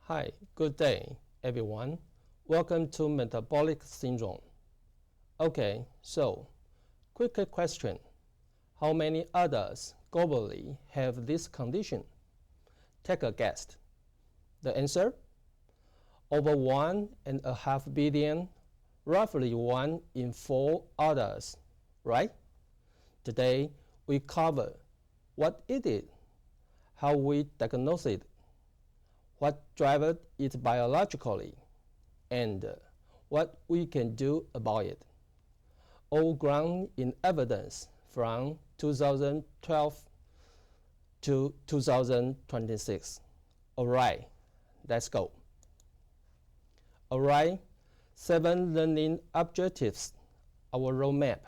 Hi, good day, everyone. Welcome to metabolic syndrome. Okay, so, quick question. How many adults globally have this condition? Take a guess. The answer? Over 1.5 billion, roughly 1 in 4 adults, right? Today, we cover what it is, how we diagnose it, what drives it biologically, and what we can do about it, all grounded in evidence from 2012 to 2026. Alright, let's go. Alright, 7 learning objectives, our roadmap.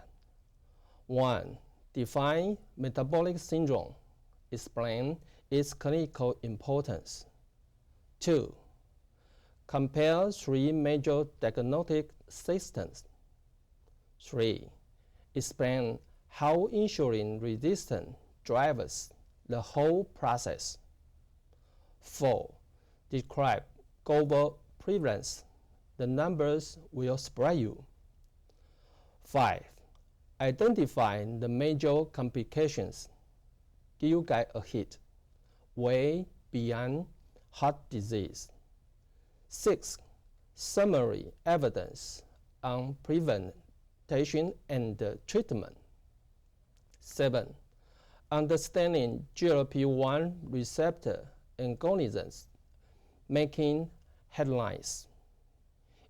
1. Define metabolic syndrome. Explain its clinical importance. 2. Compare 3 major diagnostic systems. 3. Explain how insulin resistance drives the whole process. 4. Describe global prevalence. The numbers will surprise you. 5. Identify the major complications. Give you guys a hint. Way beyond heart disease. 6. Summary evidence on prevention and treatment. 7. Understanding GLP-1 receptor agonisms, making headlines.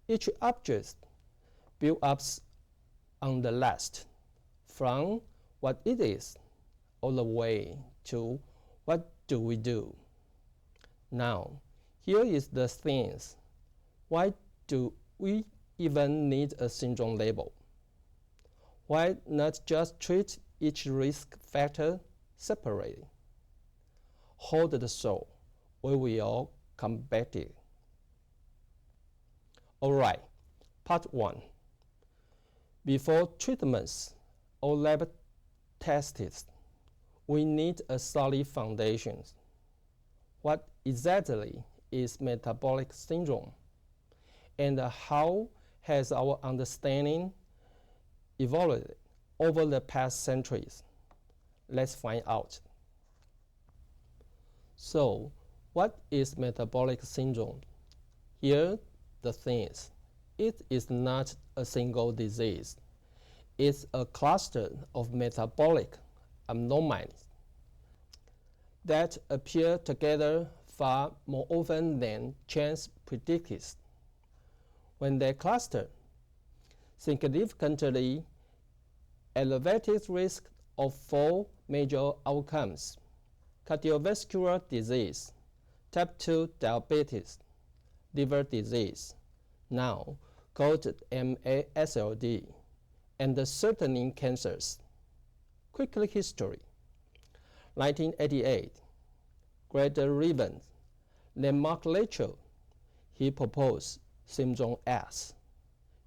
Each object builds up on the last, from what it is all the way to what do we do. Now, here is the things. Why do we even need a syndrome label? Why not just treat each risk factor separately? Hold the thought, we will come back to it. Alright, part 1. Before treatments or lab tests, we need a solid foundation. What exactly is metabolic syndrome? And how has our understanding evolved over the past centuries? Let's find out. So, what is metabolic syndrome? Here, the thing is, it is not a single disease. It's a cluster of metabolic abnormalities that appear together far more often than chance predicts. When they cluster, significantly elevated risk of 4 major outcomes: cardiovascular disease, type 2 diabetes, liver disease, now called MASLD, and certain cancers. Quickly history. 1988, Greater Ribbon, landmark lecture, he proposed Syndrome S,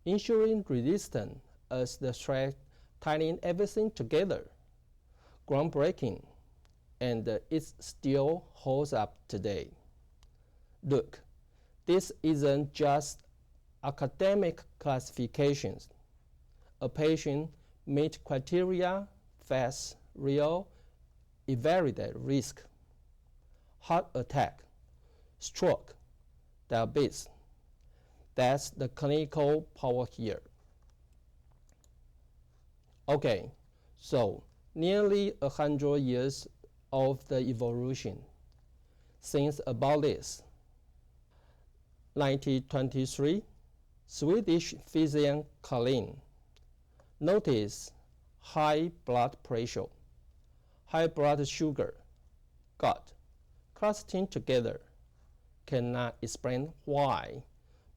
insulin resistance as the thread tying everything together. Groundbreaking, and it still holds up today. Look, this isn't just academic classifications. A patient meets criteria, face real, evaluated risk: heart attack, stroke, diabetes. That's the clinical power here. Okay, so nearly 100 years of the evolution. Think about this. 1923, Swedish physician Karin noticed high blood pressure, high blood sugar, gut, clustering together. Cannot explain why,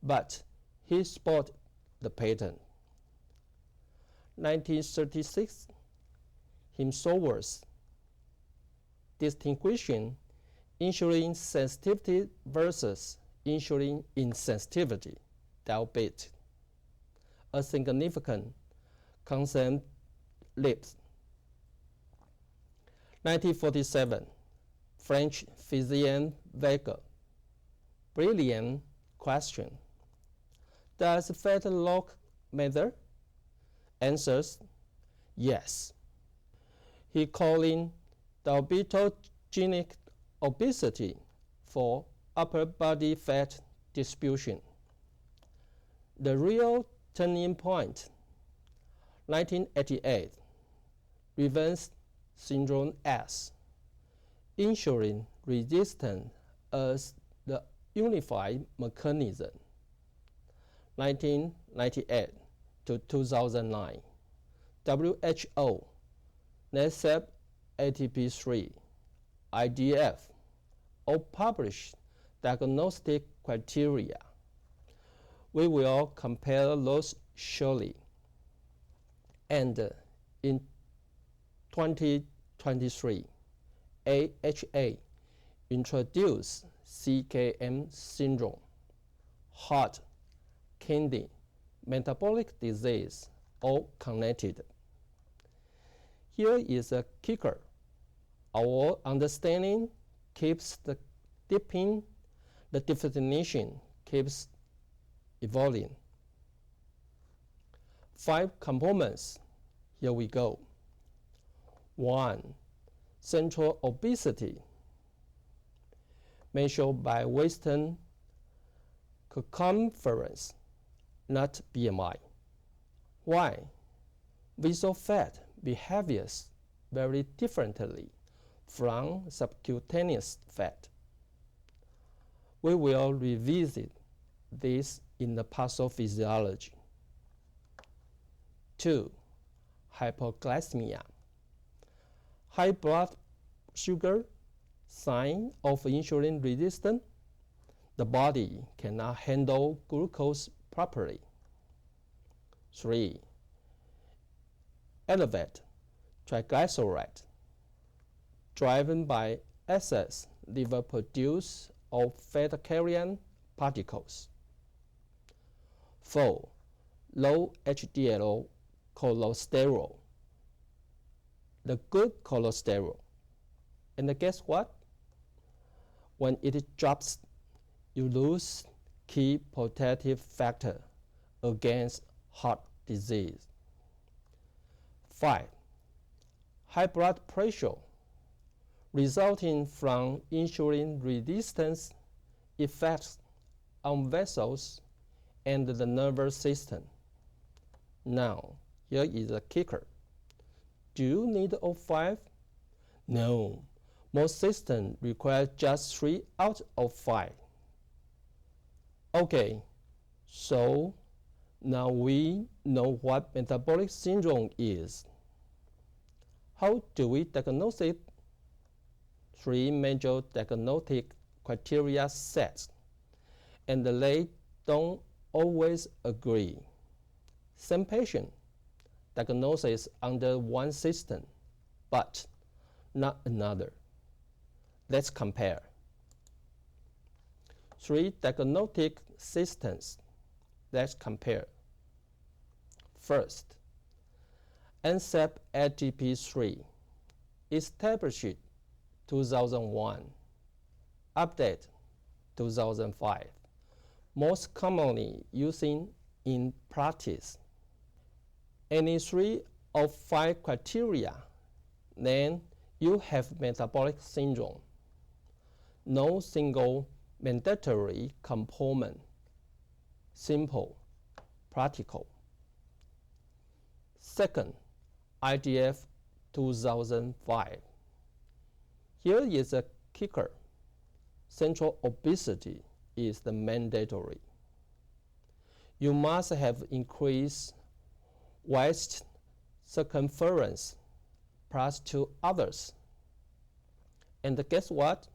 but he spotted the pattern. 1936, Himsworth distinguishing insulin sensitivity versus insulin insensitivity, diabetes, a significant concern leaps. 1947, French physician Vega Brilliant question. Does fat loss matter? Answers, yes. He calling diabetogenic obesity for upper body fat distribution. The real turning point, 1988, reverse syndrome as insulin resistance as the unified mechanism. 1998 to 2009, WHO, NASEP ATP3, IDF, all published diagnostic criteria. We will compare those shortly. And in 2023, AHA introduced CKM syndrome, heart, kidney, metabolic disease, all connected. Here is a kicker. Our understanding keeps deepening, the definition keeps evolving. 5 components. Here we go. 1. Central obesity, measured by waist circumference, not BMI. Why? Visceral fat behaves very differently from subcutaneous fat. We will revisit this in the pathophysiology. 2. Hypoglycemia, high blood sugar, sign of insulin resistance. The body cannot handle glucose properly. 3. Elevated triglyceride, driven by excess liver produce of fat-carrying particles. 4. Low HDL cholesterol, the good cholesterol. And guess what? When it drops, you lose key protective factor against heart disease. 5. High blood pressure, resulting from insulin resistance effects on vessels and the nervous system. Now, here is a kicker. Do you need all 5? No. Most systems require just 3 out of 5. Okay, so now we know what metabolic syndrome is. How do we diagnose it? 3 major diagnostic criteria sets, and they don't always agree. Same patient, diagnosis under one system, but not another. Let's compare. 3 diagnostic systems. Let's compare. First, NSAP ATP3, established 2001, update 2005, most commonly using in practice. Any 3 of 5 criteria, then you have metabolic syndrome. No single mandatory component. Simple, practical. Second, IDF 2005. Here is a kicker. Central obesity is the mandatory. You must have increased waist circumference plus 2 others. And guess what?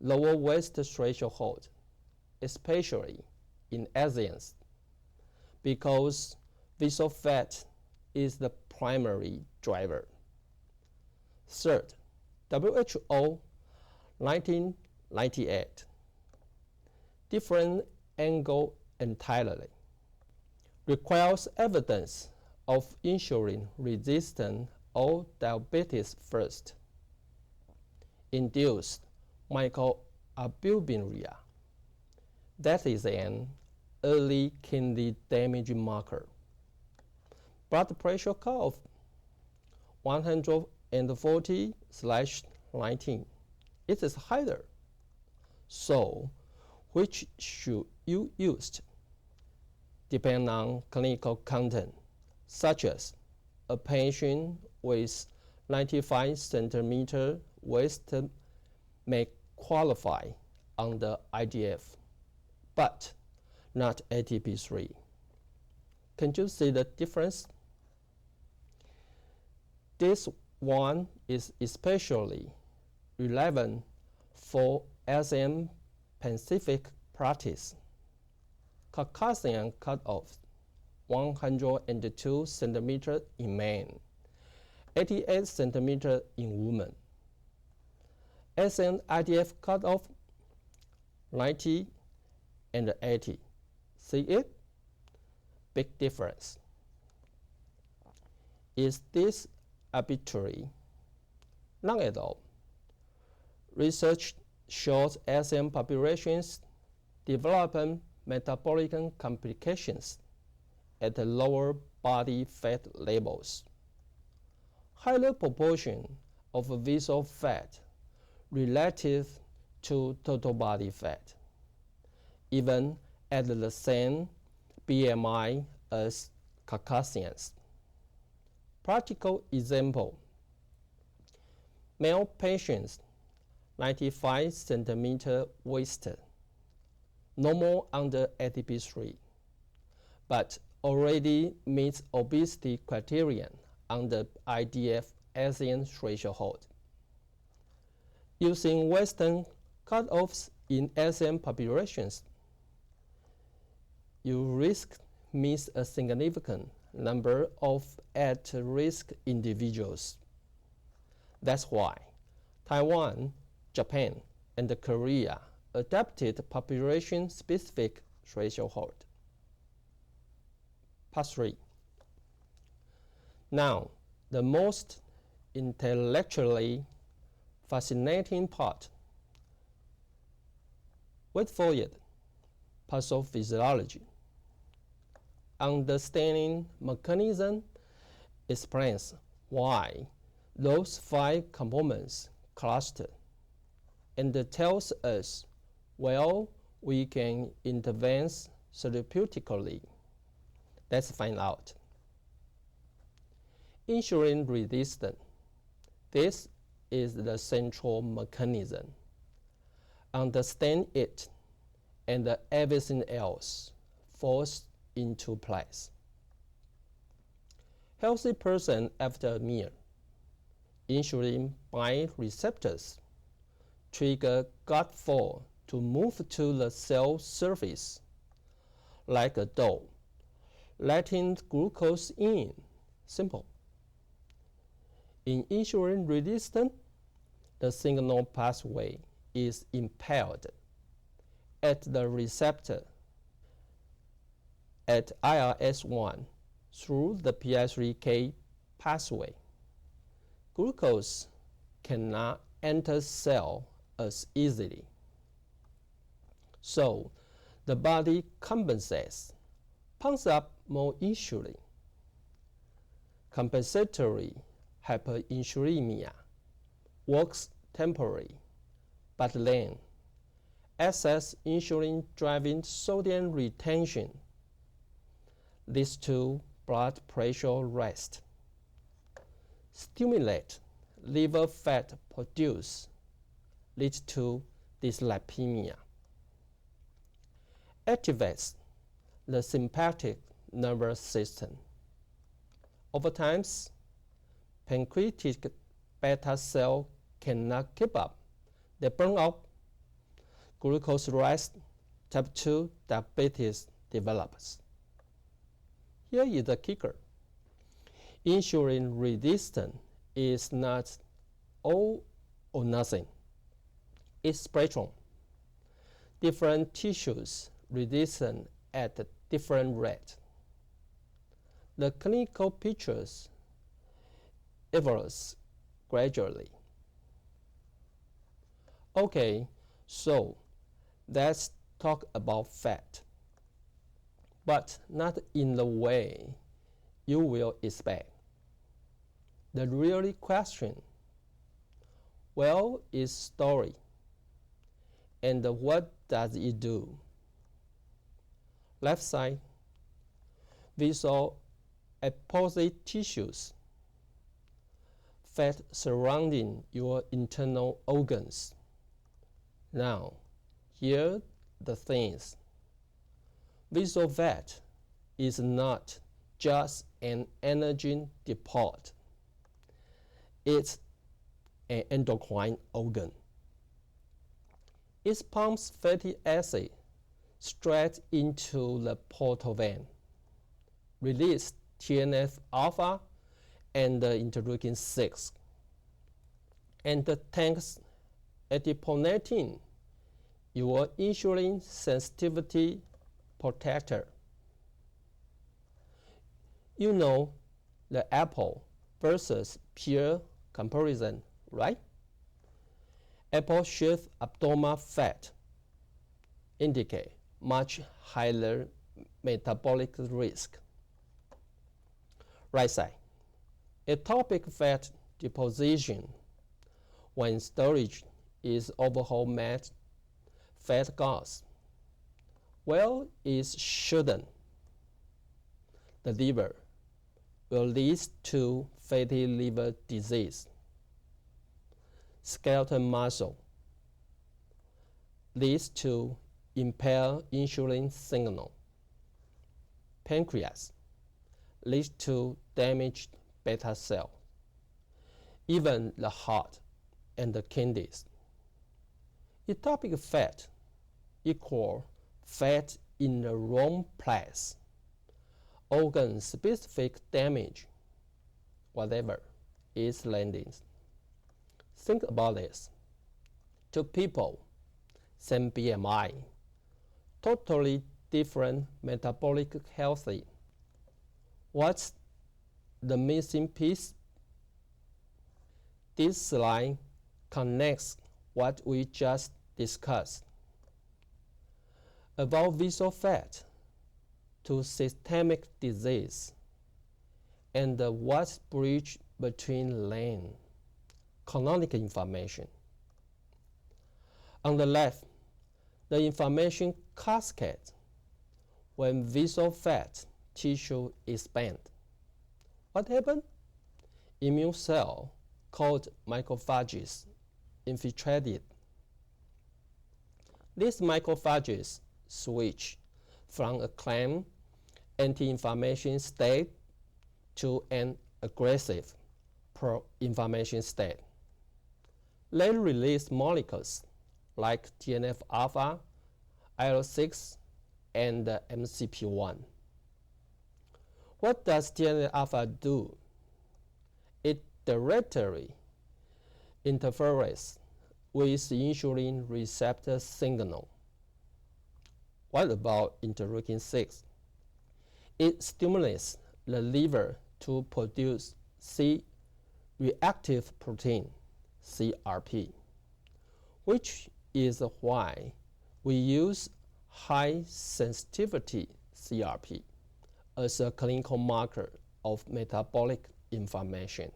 Lower waist threshold, especially in Asians, because visceral fat is the primary driver. Third, WHO 1998. Different angle entirely. Requires evidence of insulin resistance or diabetes first. Induced microalbuminuria, That is an early kidney damage marker. Blood pressure cutoff 140/19. It is higher. So, which should you use? Depend on clinical content, such as a patient with 95 cm waist may qualify under IDF, but not ATP3. Can you see the difference? This one is especially relevant for ASEAN-Pacific practice. Caucasian cutoff 102 cm in men, 88 cm in women. ASEAN IDF cutoff 90 and 80. See it? Big difference. Is this arbitrary? Not at all. Research shows ASEAN populations develop metabolic complications at lower body fat levels. Higher proportion of visceral fat relative to total body fat, even at the same BMI as Caucasians. Practical example: male patients, 95 cm waist, normal under ATP3, but already meets obesity criterion under IDF ASEAN threshold. Using Western cutoffs in ASEAN populations, you risk miss a significant number of at-risk individuals. That's why Taiwan, Japan, and Korea adapted population-specific threshold. Part 3. Now, the most intellectually fascinating part. Wait for it. Pathophysiology. Understanding mechanism explains why those 5 components cluster, and tells us where we can intervene therapeutically. Let's find out. Insulin resistance. This is the central mechanism. Understand it, and everything else falls into place. Healthy person after a meal. Insulin bind receptors trigger gut fall to move to the cell surface like a door, letting glucose in. Simple. In insulin resistance, the signal pathway is impaired at the receptor at IRS1 through the PI3K pathway. Glucose cannot enter cell as easily. So the body compensates, pumps up more insulin. Compensatory hyperinsulinemia works temporarily, but then excess insulin driving sodium retention leads to blood pressure rest. Stimulate liver fat produce leads to dyslipidemia. Activates the sympathetic nervous system. Over time, pancreatic beta cell cannot keep up. They burn out. Glucose rise, type 2 diabetes develops. Here is the kicker. Insulin resistance is not all or nothing. It's spectrum. Different tissues resist at a different rate. The clinical pictures evolves gradually. Okay, so let's talk about fat, but not in the way you will expect. The real question, well, is story, and what does it do? Left side, visual apoptotic tissues, fat surrounding your internal organs. Now, here the things. Visceral fat is not just an energy depot. It's an endocrine organ. It pumps fatty acid straight into the portal vein, release TNF-alpha and interleukin-6, and tanks adiponectin, your insulin sensitivity protector. You know the apple versus pear comparison, right? Apple-shaped abdominal fat indicate much higher metabolic risk. Right side, ectopic fat deposition when storage is overall met fat gas. Well, it shouldn't. The liver will lead to fatty liver disease. Skeletal muscle leads to impaired insulin signal. Pancreas leads to damaged beta cell. Even the heart and the kidneys. Ectopic fat equal fat in the wrong place. Organ-specific damage, whatever is landing. Think about this. Two people, same BMI, totally different metabolic healthy. What's the missing piece? This slide connects what we just discussed about visceral fat to systemic disease and what's bridge between lane, chronic inflammation. On the left, the inflammation cascade when visceral fat tissue expand. What happened? Immune cell called macrophages infiltrated. These macrophages switch from a calm anti-inflammation state to an aggressive pro-inflammation state. They release molecules like TNF-alpha, IL-6, and MCP-1. What does TNF-alpha do? It directly interferes with insulin receptor signal. What about interleukin-6? It stimulates the liver to produce C-reactive protein, CRP, which is why we use high sensitivity CRP as a clinical marker of metabolic inflammation.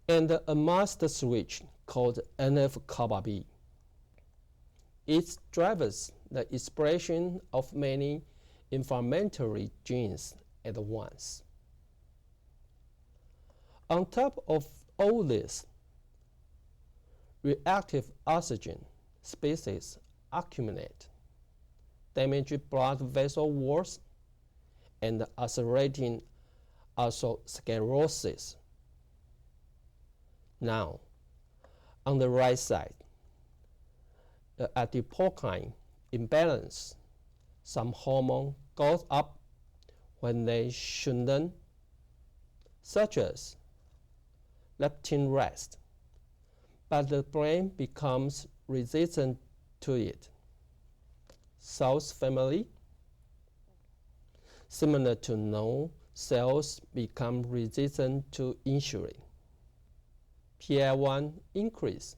And a master switch called NF-kappa B. It drives the expression of many inflammatory genes at once. On top of all this, reactive oxygen species accumulate, damage blood vessel walls, and accelerating atherosclerosis. Now, on the right side, the adipokine imbalance, some hormone goes up when they shouldn't, such as leptin rest, but the brain becomes resistant to it. Cells family, similar to no cells become resistant to insulin. PI1 increase,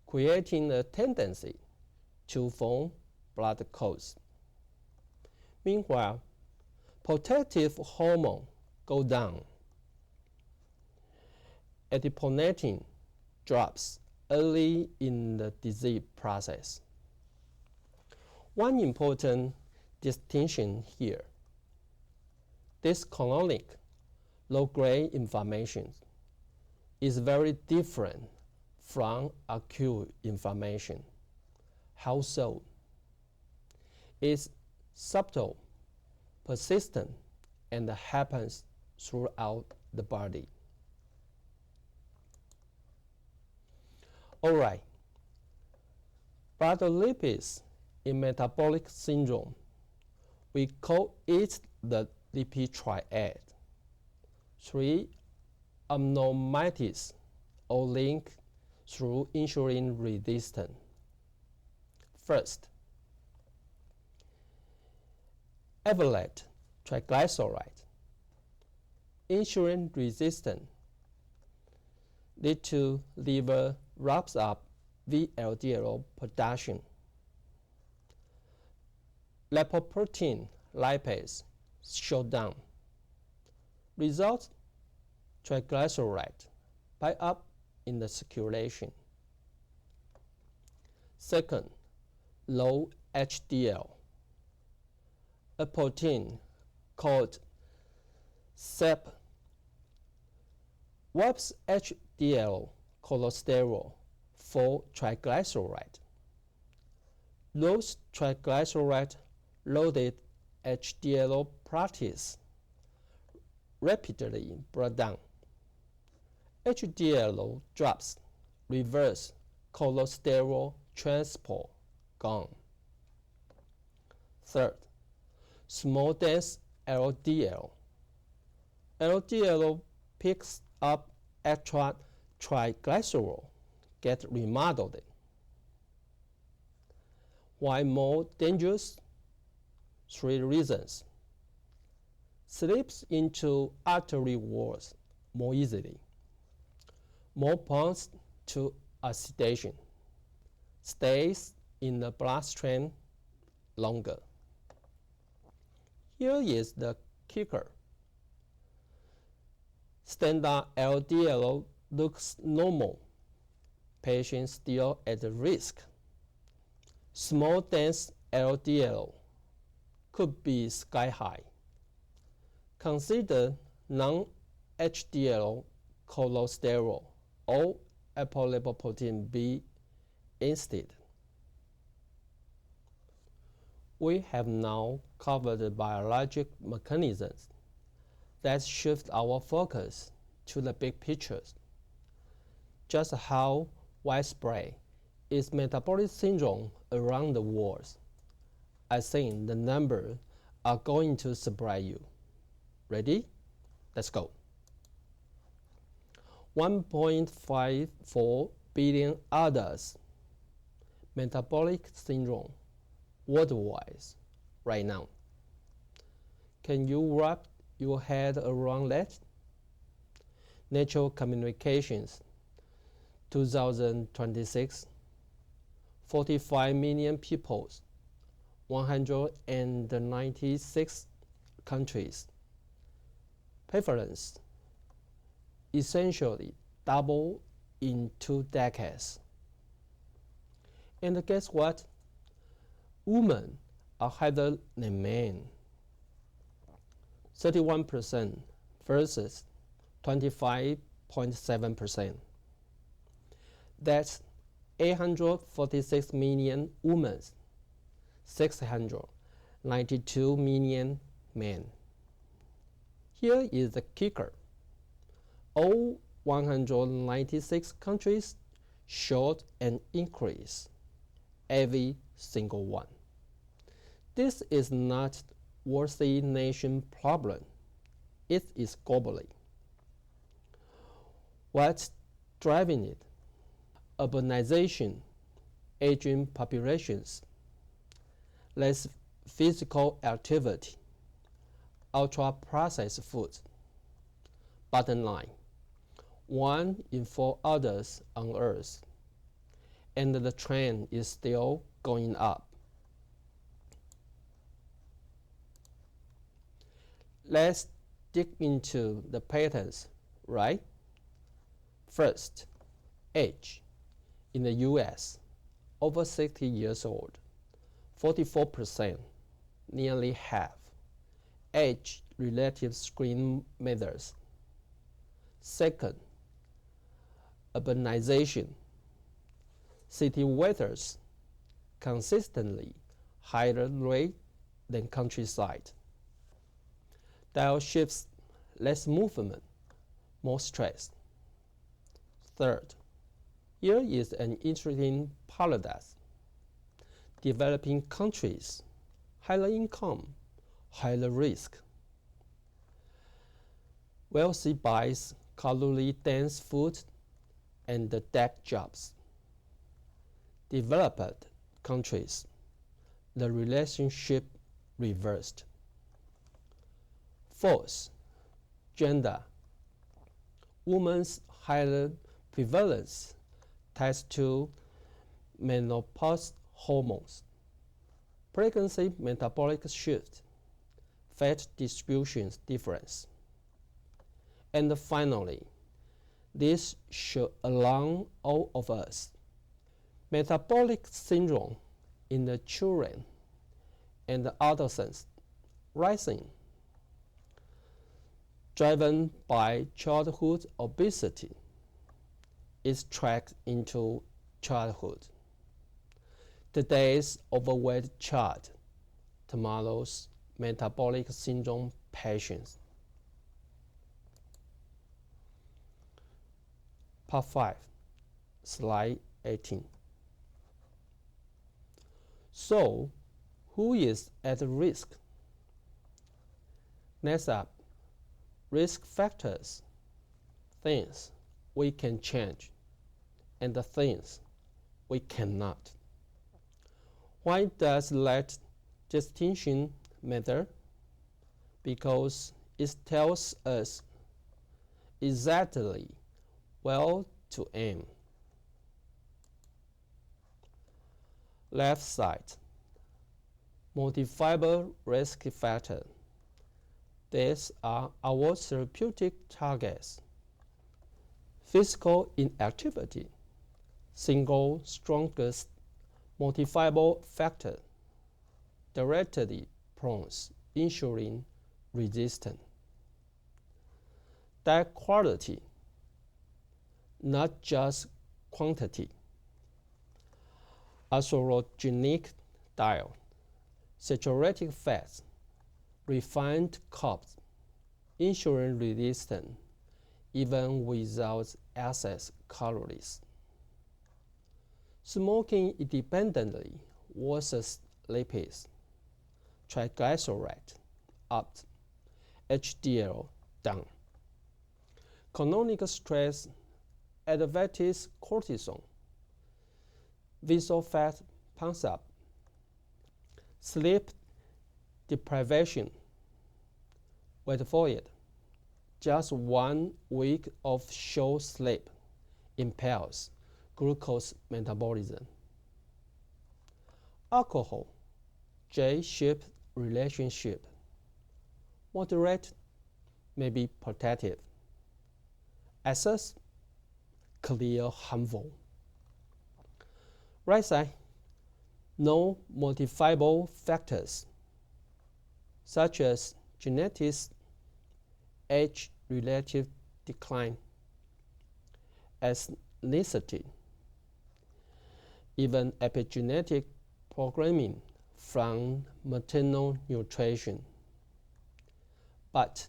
creating a tendency to form blood clots. Meanwhile, protective hormone go down. Adiponectin drops early in the disease process. One important distinction here: this chronic low-grade inflammation is very different from acute inflammation. How so? It's subtle, persistent, and happens throughout the body. All right, blood lipids in metabolic syndrome, we call it the lipid triad. 3 abnormalities are linked through insulin resistance. First, elevated triglyceride. Insulin resistance leads to liver ramps up VLDL production. Lipoprotein lipase shut down. Result: triglyceride pile up in the circulation. Second, low HDL. A protein called SEP warps HDL cholesterol for triglyceride. Those triglyceride-loaded HDL particles rapidly break down. HDL drops, reverse cholesterol transport gone. Third, small dense LDL. LDL picks up extra triglycerol, get remodeled. Why more dangerous? 3 reasons. Slips into artery walls more easily. More prone to oxidation. Stays in the bloodstream longer. Here is the kicker. Standard LDL looks normal. Patient still at risk. Small dense LDL could be sky high. Consider non-HDL cholesterol or apolipoprotein B instead. We have now covered the biologic mechanisms that shift our focus to the big pictures. Just how widespread is metabolic syndrome around the world? I think the numbers are going to surprise you. Ready? Let's go. 1.54 billion adults metabolic syndrome worldwide right now. Can you wrap your head around that? Nature Communications 2026, 45 million people, 196 countries. Prevalence essentially double in 2 decades. And guess what? Women are higher than men. 31% versus 25.7%. That's 846 million women, 692 million men. Here is the kicker. All 196 countries showed an increase, every single one. This is not worthy nation problem. It is globally. What's driving it? Urbanization, aging populations, less physical activity, ultra-processed foods. Bottom line, 1 in 4 adults on Earth and the trend is still going up. Let's dig into the patterns, right? First, age. In the US, over 60 years old, 44%, nearly half, age-related screen methods. Second, urbanization. City weathers consistently higher rate than countryside. Dial shifts, less movement, more stress. Third, here is an interesting paradox. Developing countries, higher income, higher risk. Wealthy buys calorie-dense food and tech jobs. Developed countries, the relationship reversed. Fourth, gender. Women's higher prevalence ties to menopause hormones, pregnancy metabolic shift, fat distribution difference. And finally, this should alarm all of us. Metabolic syndrome in the children and adolescents rising, driven by childhood obesity, is tracked into childhood. Today's overweight child, tomorrow's metabolic syndrome patients. Part 5, slide 18. So, who is at risk? Next up, risk factors, things we can change, and the things we cannot. Why does that distinction matter? Because it tells us exactly where to aim. Left side, modifiable risk factor. These are our therapeutic targets. Physical inactivity, single strongest modifiable factor, directly promotes insulin resistance. Diet quality, not just quantity. Atherogenic diet, saturated fats, refined carbs, insulin resistant, even without excess calories. Smoking independently versus lipids, triglyceride up, HDL down. Chronic stress elevates cortisol, visceral fat pumps up. Sleep deprivation, wait for it, just 1 week of short sleep impairs glucose metabolism. Alcohol, J-shaped relationship, moderate, maybe protective. Excess, clear harmful. Right side, no modifiable factors, such as genetics, age-related decline, ethnicity, even epigenetic programming from maternal nutrition. But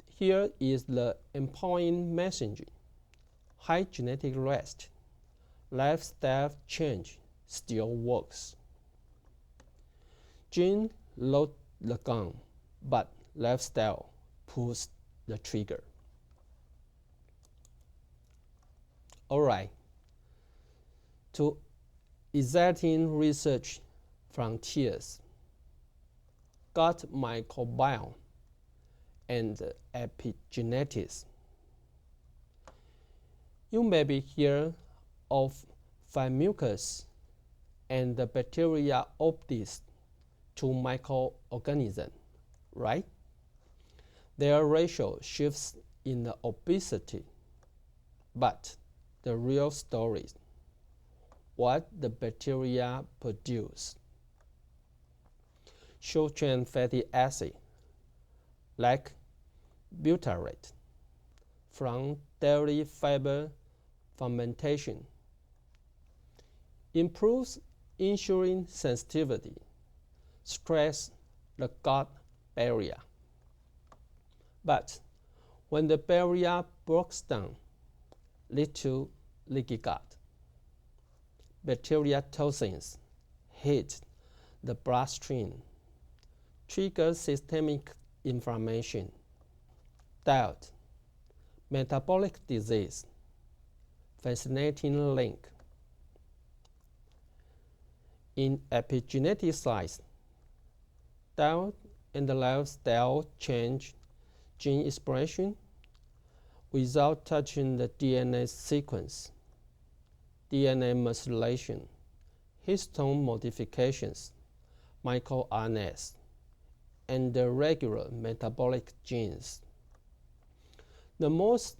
here is the empowering message. High genetic rest, lifestyle change still works. Gene load the gun, but lifestyle pulls the trigger. All right. To exciting research frontiers, gut microbiome and epigenetics. You may be heard of 5 mucus and the bacteria of these 2 microorganisms, right? Their ratio shifts in the obesity, but the real story, what the bacteria produce. Short-chain fatty acid, like butyrate, from dairy fiber fermentation, improves insulin sensitivity, stress the gut barrier. But when the barrier breaks down, lead to leaky gut. Bacteria toxins hit the bloodstream, trigger systemic inflammation, doubt, metabolic disease. Fascinating link. In epigenetic science, doubt and lifestyle change gene expression without touching the DNA sequence, DNA methylation, histone modifications, microRNAs, and the regular metabolic genes. The most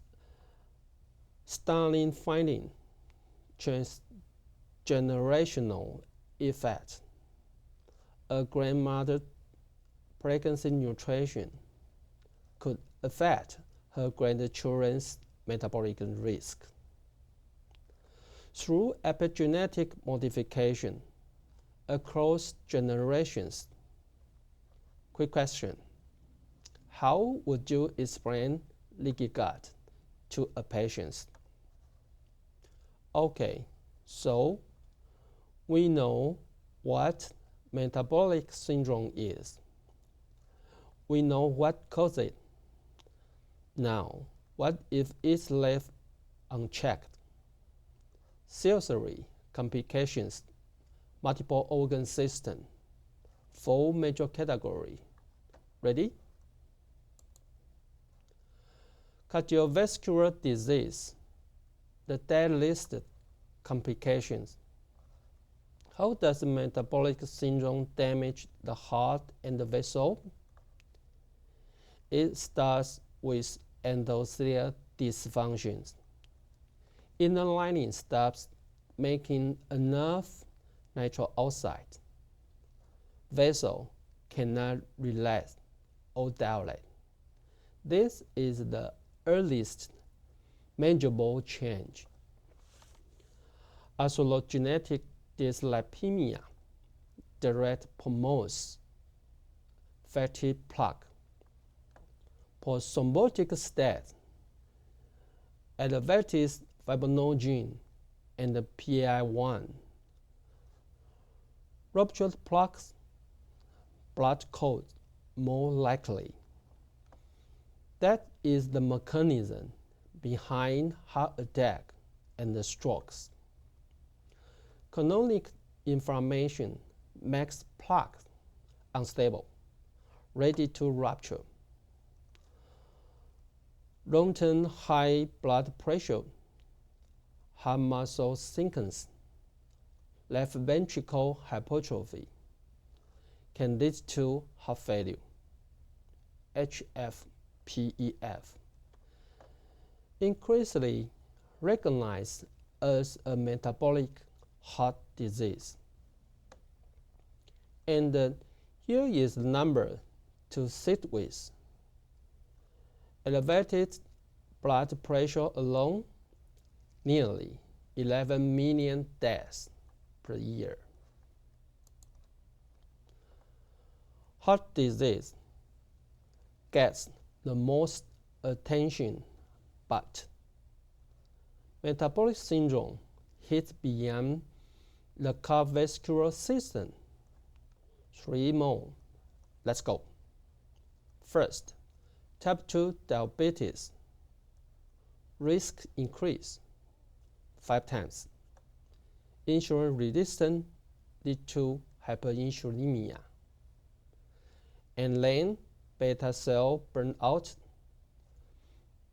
stunning finding, transgenerational effect. A grandmother pregnancy nutrition could affect her grandchildren's metabolic risk. Through epigenetic modification across generations. Quick question. How would you explain leaky gut to a patient? Okay, so we know what metabolic syndrome is. We know what causes it. Now, what if it's left unchecked? Seriously, complications, multiple organ system, 4 major categories. Ready? Cardiovascular disease, the deadliest complications. How does metabolic syndrome damage the heart and the vessel? It starts with endothelial dysfunctions. Inner lining stops making enough nitric oxide. Vessel cannot relax or dilate. This is the earliest manageable change. Atherogenic dyslipidemia direct promotes fatty plaque. Post-thrombotic state, elevated fibrinogen and the PI1. Ruptured plaques, blood clot more likely. That is the mechanism behind heart attack and the strokes. Chronic inflammation makes plaque unstable, ready to rupture. Long-term high blood pressure, heart muscle sickness, left ventricle hypertrophy can lead to heart failure, HFpEF. Increasingly recognized as a metabolic heart disease. And here is the number to sit with. Elevated blood pressure alone, nearly 11 million deaths per year. Heart disease gets the most attention, but metabolic syndrome hits beyond the cardiovascular system. 3 more. Let's go. First, type 2 diabetes. Risk increase 5 times. Insulin resistance lead to hyperinsulinemia. And then beta cell burnout,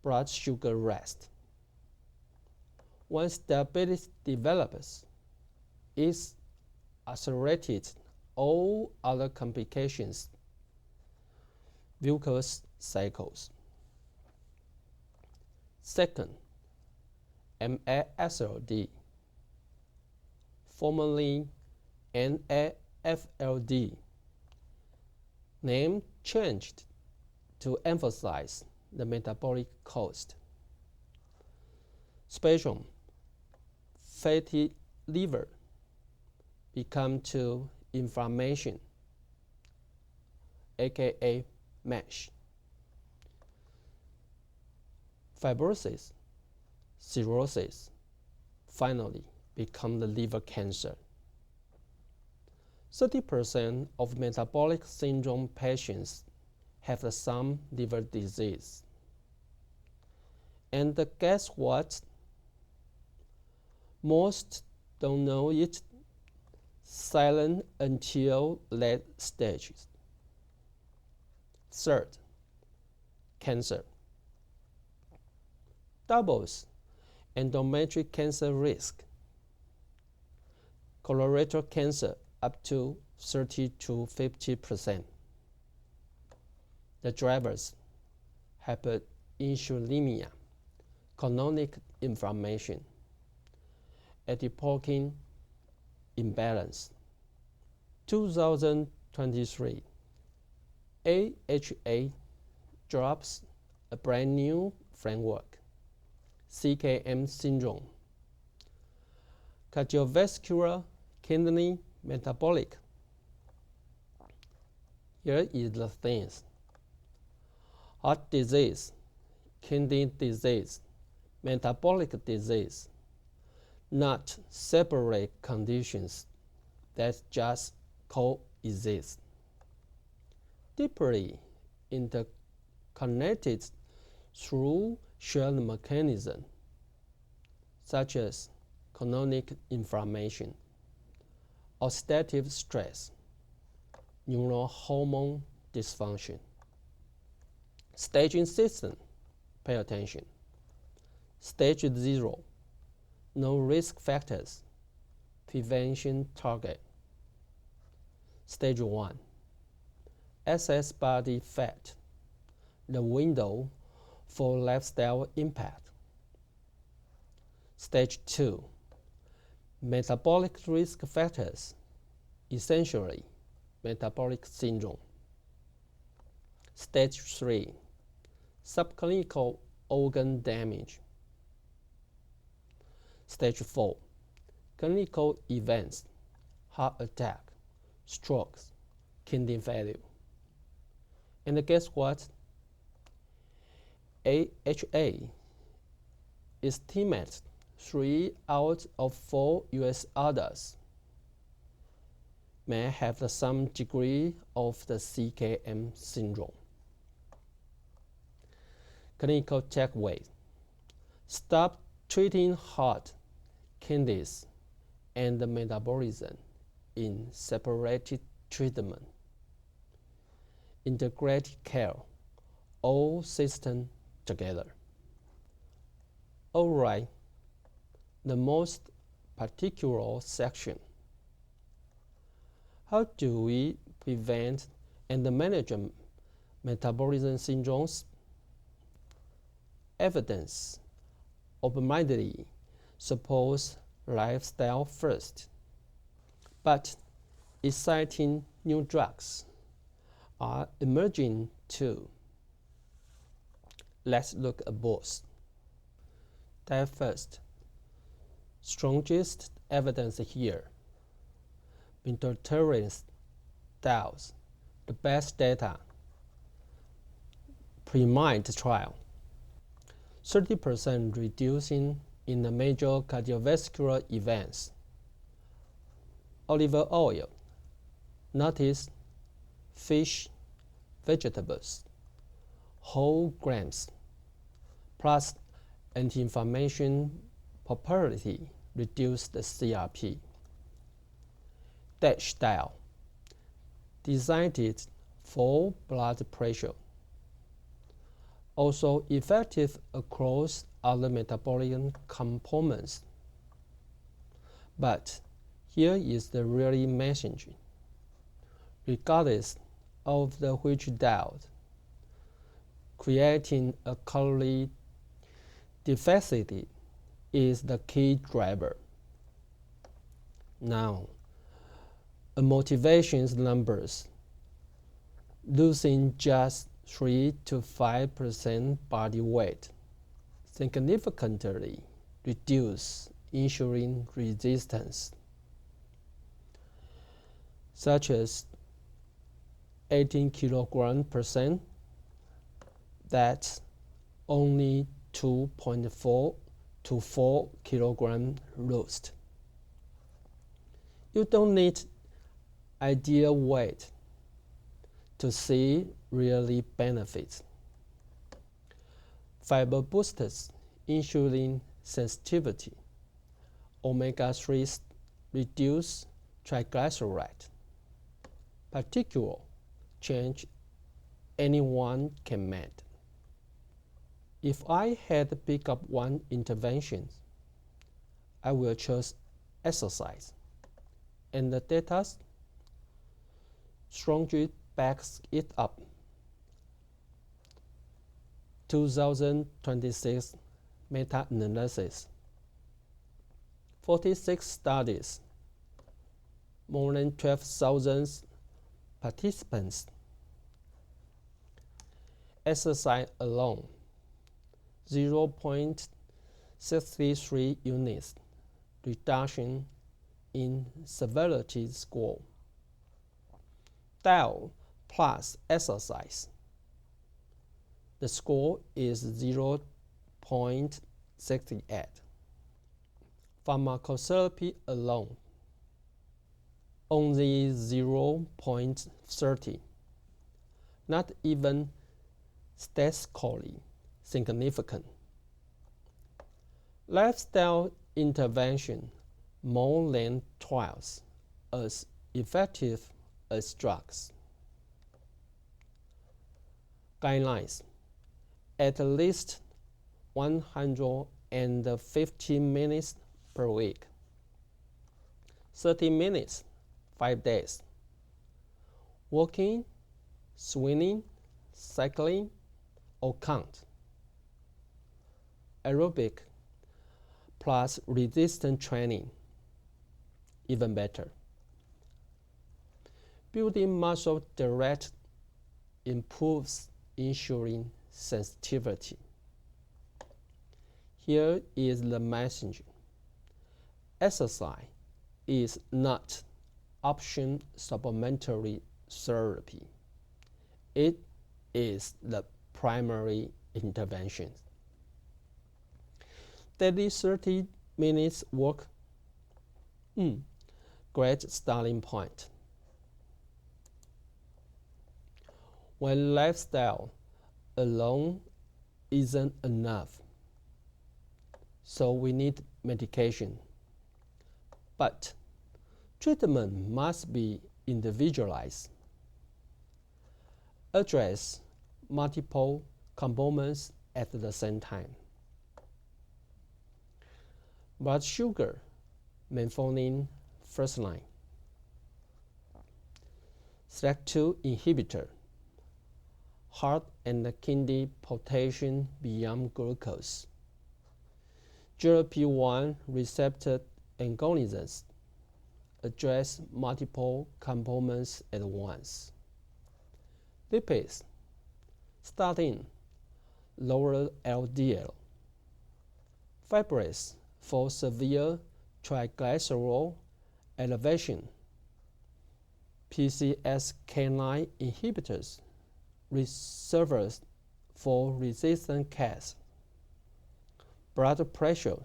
blood sugar rest. Once diabetes develops, it accelerated all other complications, viscous cycles. Second, MASLD, formerly NAFLD, name changed to emphasize the metabolic cost. Spectrum, fatty liver, become to inflammation, aka MASH. Fibrosis, cirrhosis, finally become the liver cancer. 30% of metabolic syndrome patients have some liver disease. And guess what? Most don't know it, silent until late stages. Third, cancer. Doubles endometrial cancer risk. Colorectal cancer up to 30 to 50%. The drivers: hyperinsulinemia, chronic inflammation, adipoprotein imbalance. 2023, AHA drops a brand new framework, CKM syndrome, cardiovascular, kidney, metabolic. Here is the things: heart disease, kidney disease, metabolic disease, not separate conditions that just coexist. Deeply interconnected through shared mechanisms such as chronic inflammation, oxidative stress, neurohormone dysfunction. Staging system, pay attention. Stage 0, no risk factors, prevention target. Stage 1, excess body fat, the window for lifestyle impact. Stage 2, metabolic risk factors, essentially metabolic syndrome. Stage 3, subclinical organ damage. Stage 4, clinical events, heart attack, strokes, kidney failure. And guess what? AHA estimates 3 out of 4 US adults may have some degree of the CKM syndrome. Clinical takeaway: stop treating heart, kidneys, and metabolism in separated treatment. Integrate care, all systems together. All right, the most particular section. How do we prevent and manage metabolism syndromes? Evidence openly supports lifestyle first, but exciting new drugs are emerging too. Let's look at both. Dive first. Strongest evidence here. Vegetarian diets, the best data. Pre-MIND trial. 30% reducing in the major cardiovascular events. Olive oil, nuts, fish, vegetables, whole grains, plus anti-inflammation property reduce the CRP. DASH dial, designed for blood pressure. Also effective across other metabolic components. But Here is the real message. Regardless of the which doubt, creating a calorie deficit is the key driver. Now, a motivation's numbers. Losing just 3 to 5% body weight significantly reduce insulin resistance, such as 18 kg%, that's only 2.4 to 4 kg lost. You don't need ideal weight to see really benefits. Fiber boosts insulin sensitivity. Omega-3s reduce triglyceride. Particular change anyone can make. If I had to pick up one intervention, I will choose exercise. And the data strongly backs it up. 2026 meta-analysis. 46 studies, more than 12,000 participants. Exercise alone, 0.63 units reduction in severity score. Diet plus exercise, the score is 0.68. Pharmacotherapy alone, only 0.30, not even statistically significant. Lifestyle intervention more than twice as effective as drugs. Guidelines: at least 150 minutes per week, 30 minutes, 5 days. Walking, swimming, cycling, or count. Aerobic plus resistance training, even better. Building muscle direct improves insulin sensitivity. Here is the message. Exercise is not option supplementary therapy. It is the primary intervention. Daily 30 minutes walk, great starting point. When lifestyle alone isn't enough, so we need medication. But treatment must be individualized, address multiple components at the same time. Blood sugar, metformin first line. SLAC2 inhibitor, heart and kidney potassium beyond glucose. GLP-1 receptor agonists address multiple components at once. Lipids, statin, lower LDL. Fibrates for severe triglyceride elevation. PCSK9 inhibitors, reservoirs for resistant cas. Blood pressure,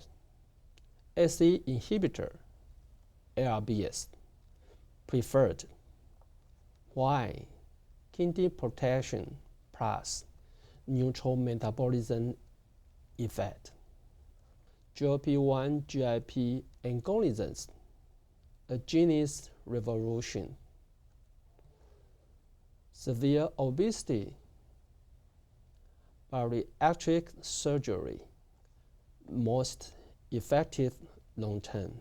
ACE inhibitor, ARBs, preferred. Why? Kidney protection plus neutral metabolism effect. GLP-1 GIP agonists, a genius revolution. Severe obesity, bariatric surgery, most effective long term.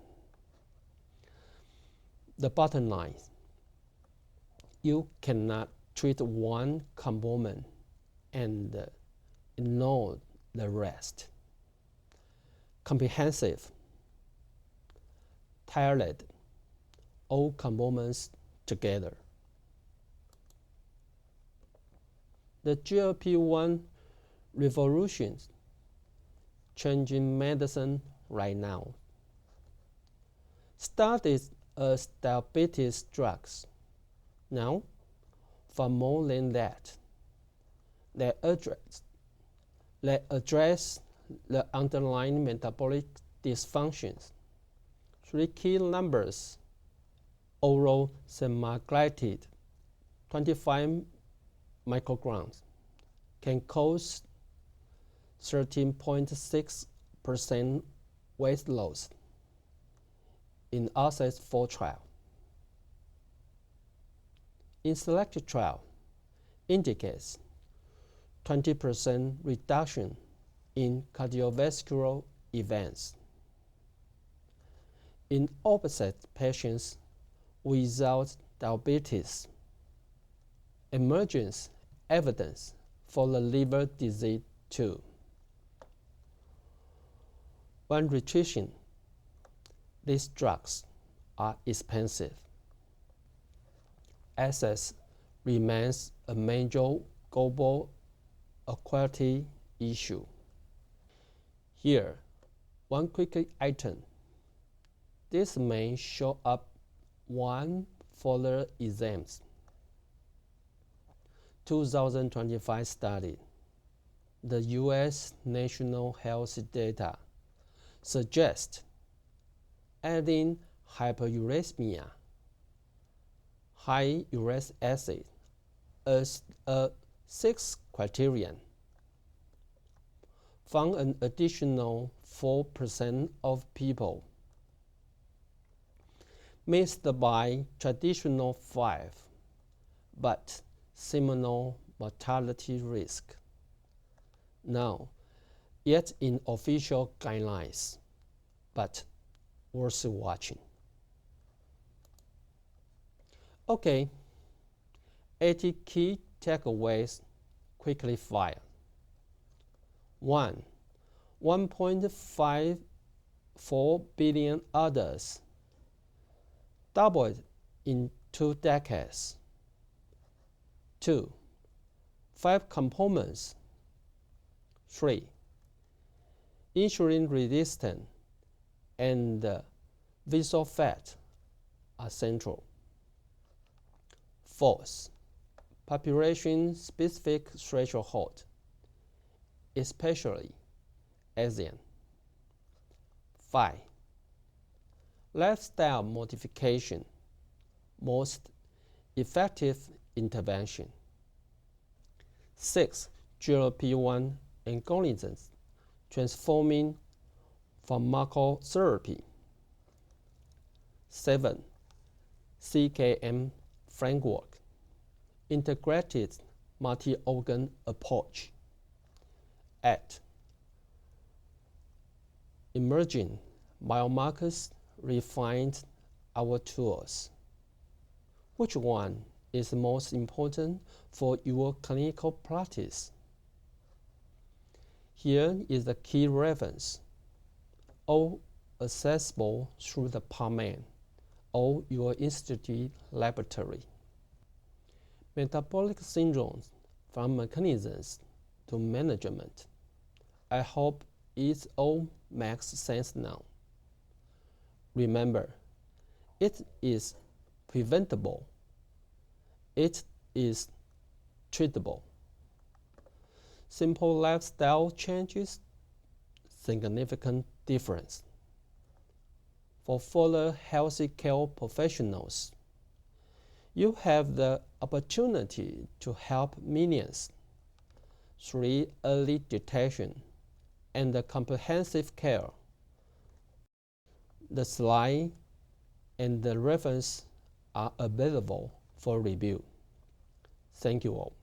The bottom line: you cannot treat one component and ignore the rest. Comprehensive, tailored, all components together. The GLP-1 revolution changing medicine right now. Started as diabetes drugs. Now, far more than that, they address the underlying metabolic dysfunctions. 3 key numbers: oral semaglutide, 25 micrograms, can cause 13.6% weight loss in ACCESS 4 trial. In selected trial, indicates 20% reduction in cardiovascular events. In obese patients without diabetes, emergence evidence for the liver disease too. When nutrition, these drugs are expensive. Access remains a major global equality issue. Here, one quick item. This may show up one further exams. 2025 study. The U.S. National Health Data suggests adding hyperuricemia, high uric acid, as a 6th criterion. Found an additional 4% of people missed by traditional 5, but similar mortality risk. Now, yet in official guidelines, but worth watching. Okay, 80 key takeaways quickly fire. 1. 1.54 billion others, doubled in 2 decades. 2. 5 components. 3. Insulin resistant and visceral fat are central. 4. Population-specific threshold, especially ASEAN. 5. Lifestyle modification, most effective intervention. 6. GLP-1 agonists transforming pharmacotherapy. 7. CKM framework, integrated multi-organ approach. 8. Emerging biomarkers refined our tools. Which one is most important for your clinical practice? Here is the key reference, all accessible through the PubMed or your institute laboratory. Metabolic syndromes, from mechanisms to management. I hope it all makes sense now. Remember, it is preventable. It is treatable. Simple lifestyle changes, significant difference. For further healthy care professionals, you have the opportunity to help millions through early detection and comprehensive care. The slide and the reference are available for review. Thank you all.